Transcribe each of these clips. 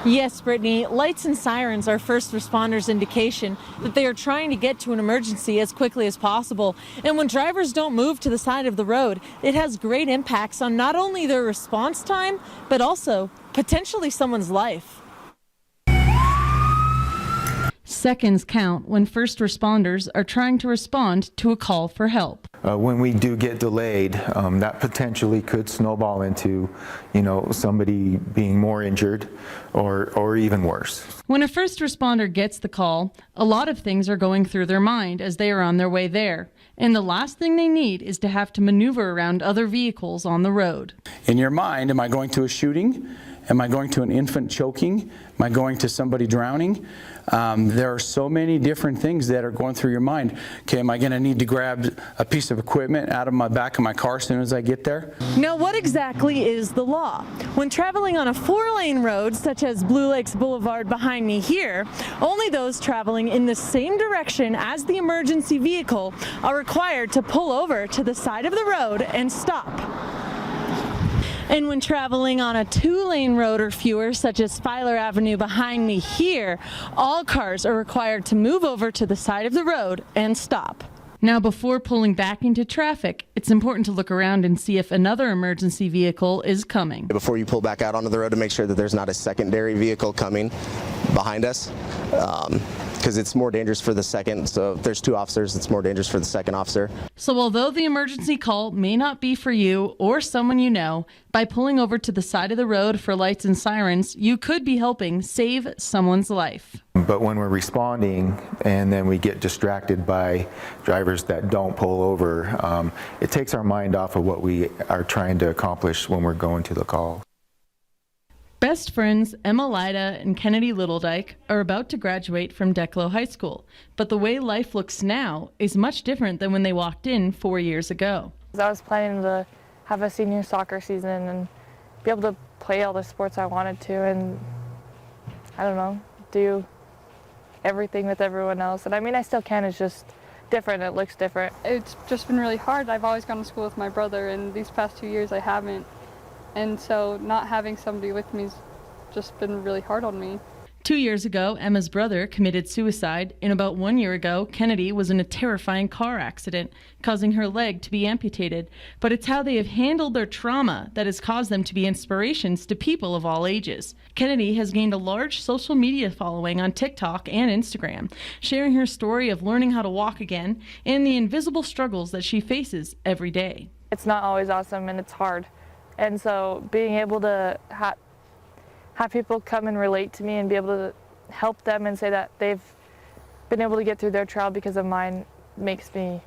Yes, Brittany, lights and sirens are first responders' indication that they are trying to get to an emergency as quickly as possible. And when drivers don't move to the side of the road, it has great impacts on not only their response time, but also potentially someone's life. Seconds count when first responders are trying to respond to a call for help. When we do get delayed, that potentially could snowball into, somebody being more injured or even worse. When a first responder gets the call, a lot of things are going through their mind as they are on their way there. And the last thing they need is to have to maneuver around other vehicles on the road. In your mind, am I going to a shooting? Am I going to an infant choking? Am I going to somebody drowning? There are so many different things that are going through your mind. Okay, am I going to need to grab a piece of equipment out of my back of my car as soon as I get there? Now, what exactly is the law? When traveling on a 4-lane road, such as Blue Lakes Boulevard behind me here, only those traveling in the same direction as the emergency vehicle are required to pull over to the side of the road and stop. And when traveling on a 2-lane road or fewer, such as Filer Avenue behind me here, all cars are required to move over to the side of the road and stop. Now, before pulling back into traffic, it's important to look around and see if another emergency vehicle is coming. Before you pull back out onto the road, to make sure that there's not a secondary vehicle coming behind us, because it's more dangerous for the second. So if there's 2 officers, it's more dangerous for the second officer. So although the emergency call may not be for you or someone you know, by pulling over to the side of the road for lights and sirens, you could be helping save someone's life. But when we're responding and then we get distracted by drivers that don't pull over, it takes our mind off of what we are trying to accomplish when we're going to the call. Best friends Emma Lyda and Kennedy Littledyke are about to graduate from Declo High School, but the way life looks now is much different than when they walked in 4 years ago. I was planning to have a senior soccer season and be able to play all the sports I wanted to, and I don't know, do everything with everyone else. And I mean, I still can, it's just different, it looks different. It's just been really hard. I've always gone to school with my brother, and these past 2 years I haven't. And so not having somebody with me's just been really hard on me. 2 years ago, Emma's brother committed suicide, and about 1 year ago, Kennedy was in a terrifying car accident, causing her leg to be amputated. But it's how they have handled their trauma that has caused them to be inspirations to people of all ages. Kennedy has gained a large social media following on TikTok and Instagram, sharing her story of learning how to walk again and the invisible struggles that she faces every day. It's not always awesome, and it's hard. And so being able to have people come and relate to me and be able to help them and say that they've been able to get through their trial because of mine makes me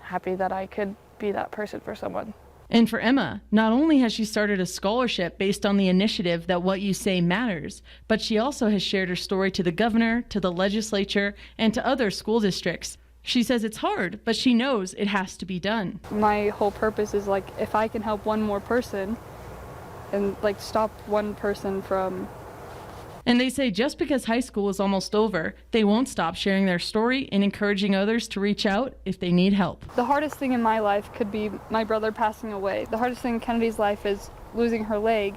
happy that I could be that person for someone. And for Emma, not only has she started a scholarship based on the initiative that What You Say Matters, but she also has shared her story to the governor, to the legislature, and to other school districts. She says it's hard, but she knows it has to be done. My whole purpose is if I can help one more person and stop one person from... And they say just because high school is almost over, they won't stop sharing their story and encouraging others to reach out if they need help. The hardest thing in my life could be my brother passing away. The hardest thing in Kennedy's life is losing her leg,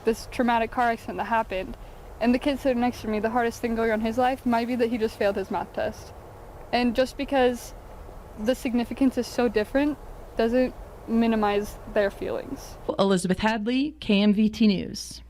this traumatic car accident that happened. And the kid sitting next to me, the hardest thing going on in his life might be that he just failed his math test. And just because the significance is so different doesn't minimize their feelings. Elizabeth Hadley, KMVT News.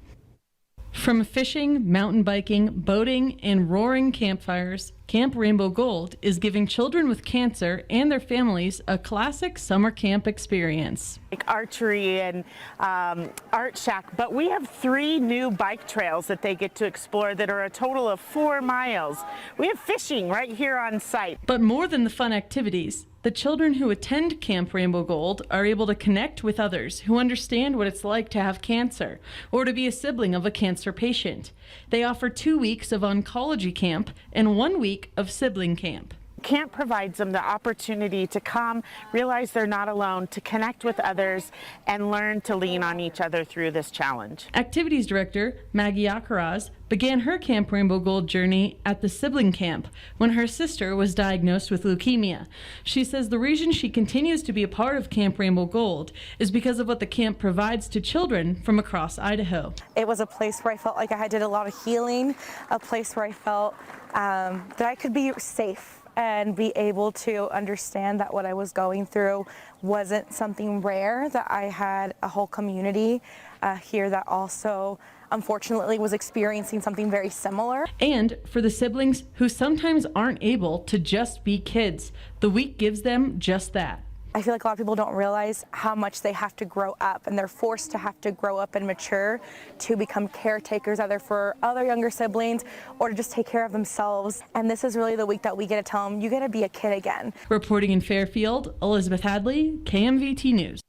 From fishing, mountain biking, boating, and roaring campfires, Camp Rainbow Gold is giving children with cancer and their families a classic summer camp experience. Like archery and art shack, but we have 3 new bike trails that they get to explore that are a total of 4 miles. We have fishing right here on site. But more than the fun activities, the children who attend Camp Rainbow Gold are able to connect with others who understand what it's like to have cancer or to be a sibling of a cancer patient. They offer 2 weeks of oncology camp and 1 week of sibling camp. camp provides them the opportunity to come, realize they're not alone, to connect with others, and learn to lean on each other through this challenge. Activities Director Maggie Akaraz began her Camp Rainbow Gold journey at the sibling camp when her sister was diagnosed with leukemia. She says the reason she continues to be a part of Camp Rainbow Gold is because of what the camp provides to children from across Idaho. It was a place where I felt like I did a lot of healing, a place where I felt that I could be safe and be able to understand that what I was going through wasn't something rare, that I had a whole community here that also unfortunately was experiencing something very similar. And for the siblings who sometimes aren't able to just be kids, the week gives them just that. I feel like a lot of people don't realize how much they have to grow up, and they're forced to have to grow up and mature to become caretakers either for other younger siblings or to just take care of themselves. And this is really the week that we get to tell them, you get to be a kid again. Reporting in Fairfield, Elizabeth Hadley, KMVT News.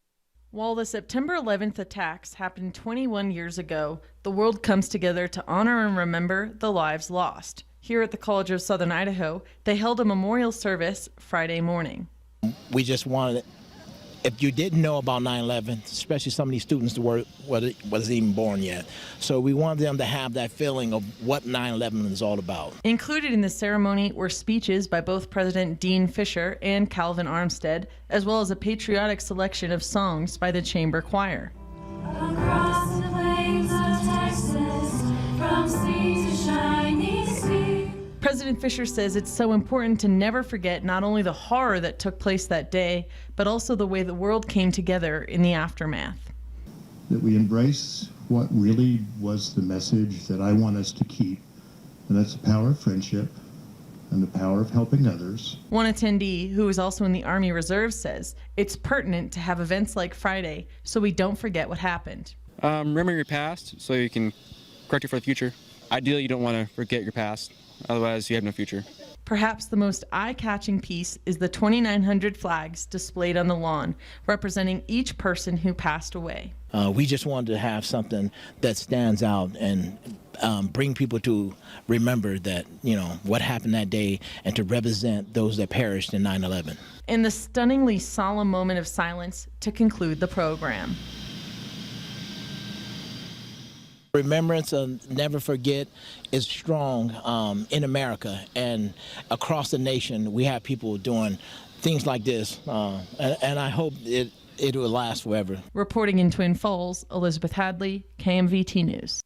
While the September 11th attacks happened 21 years ago, the world comes together to honor and remember the lives lost. Here at the College of Southern Idaho, they held a memorial service Friday morning. We just wanted, if you didn't know about 9/11, especially some of these students that wasn't even born yet, so we wanted them to have that feeling of what 9/11 is all about. Included in the ceremony were speeches by both President Dean Fisher and Calvin Armstead, as well as a patriotic selection of songs by the chamber choir. Across the plains of Texas, from sea to shining sea. President Fisher says it's so important to never forget not only the horror that took place that day, but also the way the world came together in the aftermath. That we embrace what really was the message that I want us to keep, and that's the power of friendship and the power of helping others. One attendee, who is also in the Army Reserve, says it's pertinent to have events like Friday so we don't forget what happened. Remember your past so you can correct it for the future. Ideally, you don't want to forget your past. Otherwise, you have no future. Perhaps the most eye-catching piece is the 2,900 flags displayed on the lawn, representing each person who passed away. We just wanted to have something that stands out and bring people to remember that, what happened that day and to represent those that perished in 9/11. And the stunningly solemn moment of silence to conclude the program. Remembrance of never forget is strong in America, and across the nation we have people doing things like this, and I hope it will last forever. Reporting in Twin Falls, Elizabeth Hadley, KMVT News.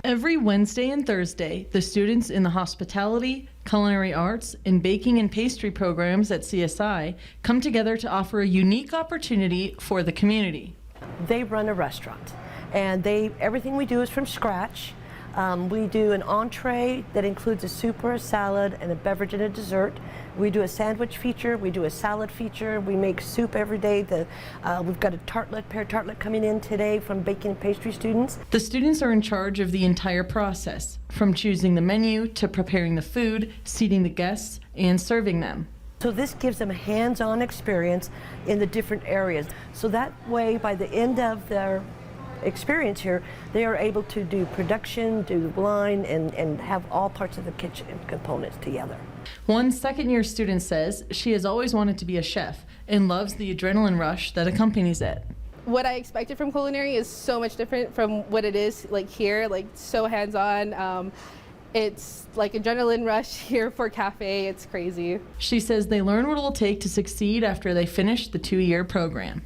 Every Wednesday and Thursday, the students in the hospitality, culinary arts, and baking and pastry programs at CSI come together to offer a unique opportunity for the community. They run a restaurant, and everything we do is from scratch. We do an entree that includes a soup or a salad and a beverage and a dessert. We do a sandwich feature, we do a salad feature, we make soup every day. We've got a pear tartlet coming in today from baking and pastry students. The students are in charge of the entire process, from choosing the menu to preparing the food, seating the guests, and serving them. So this gives them a hands-on experience in the different areas. So that way, by the end of their experience here, they are able to do production, do line, and have all parts of the kitchen components together. One second-year student says she has always wanted to be a chef and loves the adrenaline rush that accompanies it. What I expected from culinary is so much different from what it is here, so hands-on. It's like adrenaline rush here for cafe. It's crazy. She says they learn what it will take to succeed after they finish the 2-year program.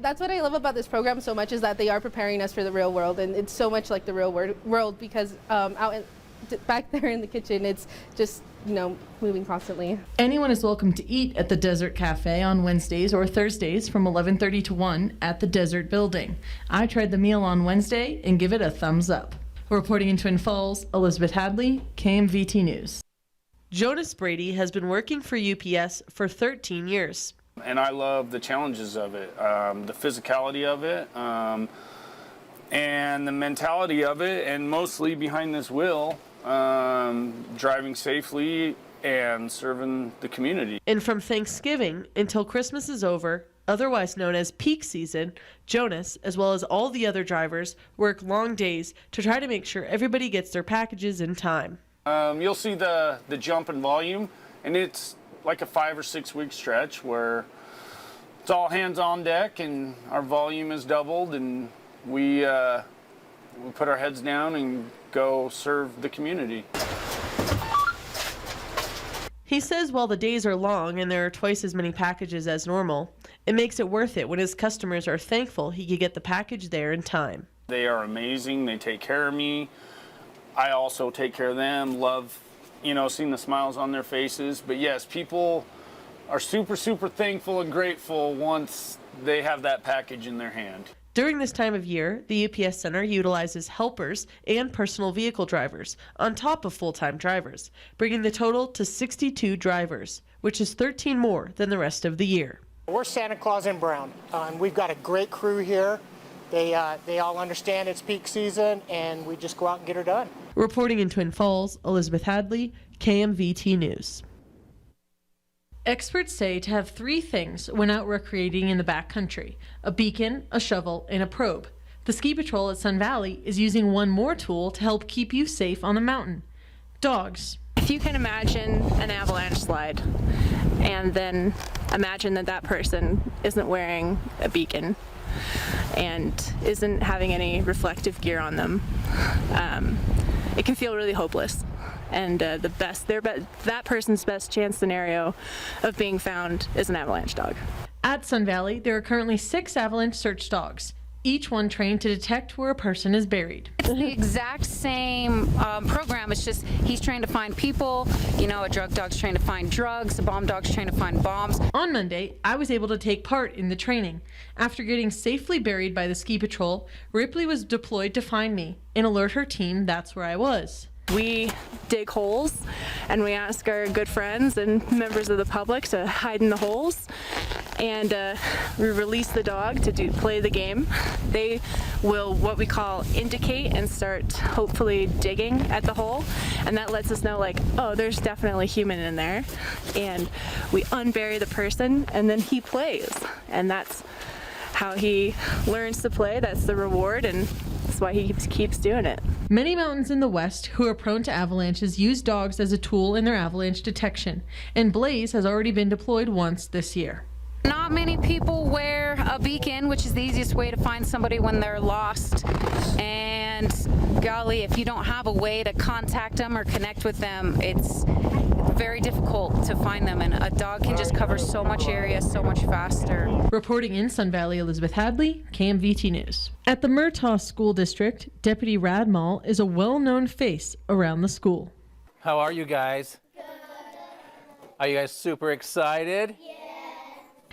That's what I love about this program so much, is that they are preparing us for the real world, and it's so much like the real world because back there in the kitchen, it's just, moving constantly. Anyone is welcome to eat at the Desert Cafe on Wednesdays or Thursdays from 11:30 to 1 at the Desert Building. I tried the meal on Wednesday and give it a thumbs up. Reporting in Twin Falls, Elizabeth Hadley, KMVT News. Jonas Brady has been working for UPS for 13 years. And I love the challenges of it, the physicality of it, and the mentality of it, and mostly behind this wheel, driving safely and serving the community. And from Thanksgiving until Christmas is over, otherwise known as peak season, Jonas, as well as all the other drivers, work long days to try to make sure everybody gets their packages in time. You'll see the jump in volume, and it's like a 5 or 6 week stretch where it's all hands on deck and our volume is doubled, and we put our heads down and go serve the community. He says while the days are long and there are twice as many packages as normal, it makes it worth it when his customers are thankful he could get the package there in time. They are amazing. They take care of me. I also take care of them. Love, seeing the smiles on their faces. But yes, people are super, super thankful and grateful once they have that package in their hand. During this time of year, the UPS Center utilizes helpers and personal vehicle drivers on top of full-time drivers, bringing the total to 62 drivers, which is 13 more than the rest of the year. We're Santa Claus in Brown. We've got a great crew here. They all understand it's peak season, and we just go out and get her done. Reporting in Twin Falls, Elizabeth Hadley, KMVT News. Experts say to have 3 things when out recreating in the backcountry: a beacon, a shovel, and a probe. The ski patrol at Sun Valley is using one more tool to help keep you safe on the mountain: dogs. If you can imagine an avalanche slide, and then imagine that person isn't wearing a beacon and isn't having any reflective gear on them, it can feel really hopeless. And that person's best chance scenario of being found is an avalanche dog. At Sun Valley, there are currently 6 avalanche search dogs, each one trained to detect where a person is buried. It's the exact same program. It's just he's trying to find people. A drug dog's trying to find drugs. A bomb dog's trying to find bombs. On Monday, I was able to take part in the training. After getting safely buried by the ski patrol, Ripley was deployed to find me and alert her team that's where I was. We dig holes, and we ask our good friends and members of the public to hide in the holes, and we release the dog to play the game. They will, what we call, indicate and start hopefully digging at the hole, and that lets us know, oh, there's definitely human in there, and we unbury the person, and then he plays, and that's how he learns to play. That's the reward, and that's why he keeps doing it. Many mountains in the West who are prone to avalanches use dogs as a tool in their avalanche detection, and Blaze has already been deployed once this year. Not many people wear a beacon, which is the easiest way to find somebody when they're lost. And golly, if you don't have a way to contact them or connect with them, it's very difficult to find them, and a dog can just cover so much area so much faster. Reporting in Sun Valley, Elizabeth Hadley, KMVT News. At the Murtaugh School District, Deputy Radmal is a well-known face around the school. How are you guys? Good. Are you guys super excited? Yeah.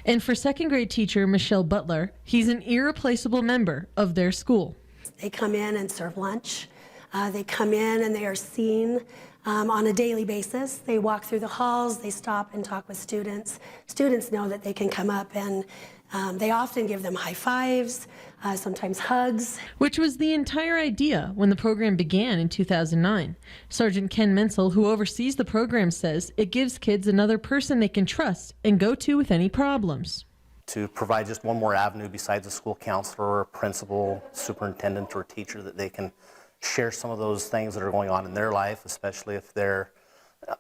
And for second grade teacher Michelle Butler, he's an irreplaceable member of their school. They come in and serve lunch. They come in and they are seen on a daily basis. They walk through the halls, they stop and talk with students. Students know that they can come up, and they often give them high fives, sometimes hugs. Which was the entire idea when the program began in 2009. Sergeant Ken Menzel, who oversees the program, says it gives kids another person they can trust and go to with any problems. To provide just one more avenue besides a school counselor or principal, superintendent, or teacher that they can share some of those things that are going on in their life, especially if they're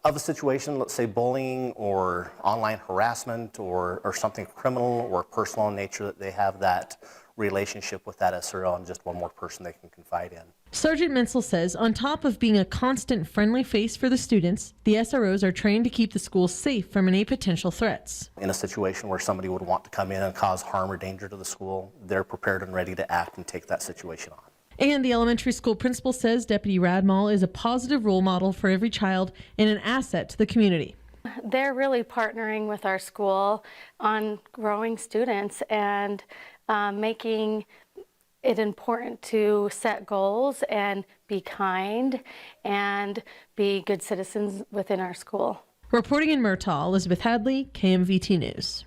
of a situation, let's say bullying or online harassment or something criminal or personal in nature, that they have that relationship with that SRO and just one more person they can confide in. Sergeant Menzel says on top of being a constant friendly face for the students, the SROs are trained to keep the school safe from any potential threats. In a situation where somebody would want to come in and cause harm or danger to the school, they're prepared and ready to act and take that situation on. And the elementary school principal says Deputy Radmal is a positive role model for every child and an asset to the community. They're really partnering with our school on growing students and making it important to set goals and be kind and be good citizens within our school. Reporting in Murtaugh, Elizabeth Hadley, KMVT News.